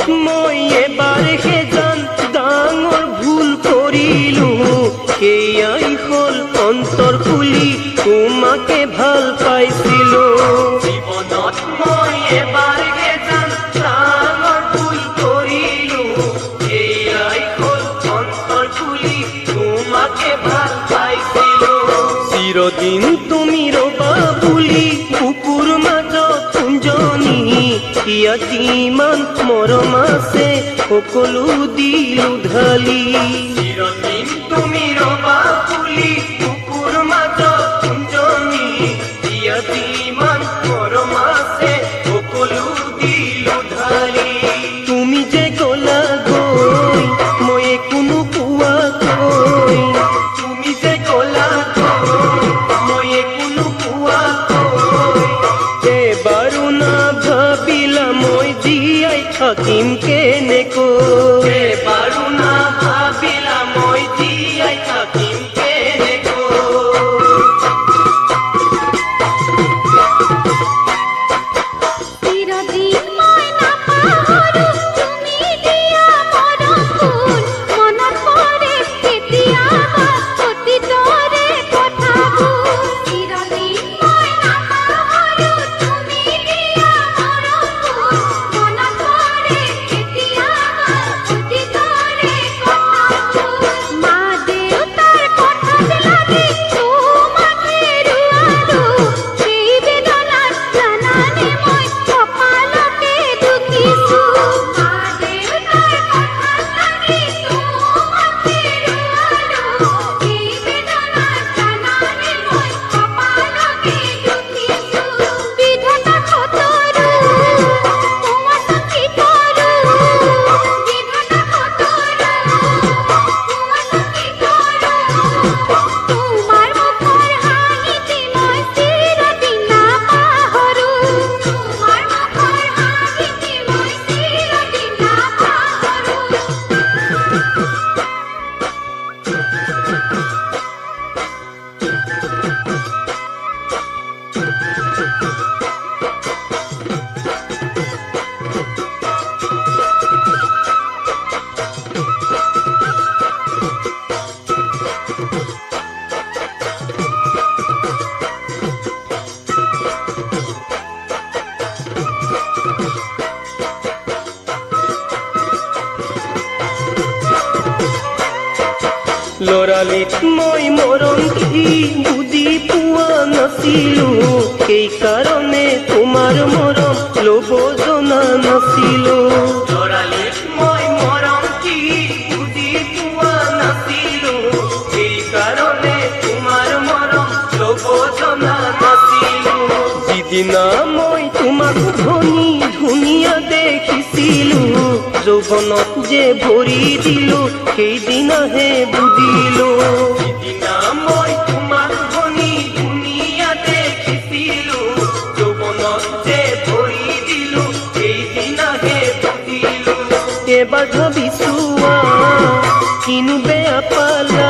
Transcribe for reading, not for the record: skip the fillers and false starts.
মই এবাৰ সেজান ডাঙৰ ভুল কৰিলো সেয়াই হ'ল অন্তৰ খুলি তোমাকে ভাল পাইছিলো জীৱনত মই এবাৰ সেজান ডাঙৰ ভুল কৰিলো সেয়াই হ'ল অন্তৰ খুলি তোমাকে ভাল পাইছিলো চিৰদিন তুমি ৰবা বুলি বুকুৰ মাজত কুঞ্জনী ইয়াত যিমান মৰম আছে সকলো দিলো ঢালি চিৰদিন তুমি ৰবা বুলি বুকুৰ মাজত কুঞ্জনী ইয়াত যিমান মৰম আছে সকলো দিলো ঢালি তুমি যে গলা গৈ মই একো নোপোৱাকৈ তুমি যে গলা গৈ মই একো নোপোৱাকৈ এবাৰো নাভাবিলা মই জীয়াই থাকিম কেনেকৈ এবাৰো নাভাবিলা মই জীয়াই থাকিম লৰালিত মই মৰম কি বুজি পোৱা নাছিলো সেইকাৰণে তোমাৰ মৰম ল'ব জনা নাছিলো লৰালিত মই মৰম কি বুজি পোৱা নাছিলো সেইকাৰণে তোমাৰ মৰম ল'ব জনা নাছিলো যিদিনা মই তোমাক ধনী ধুনীয়া দেখিছিলো যৌৱনত যে ভৰি দিলো সেইদিনাহে বুজিলো সিদিনা মই তোমাক ধনী ধুনীয়া দেখিছিলো যৌৱনত যে ভৰি দিলো সেইদিনাহে বুজিলো এবাৰ ভাবিছো কিনো বেয়া পালা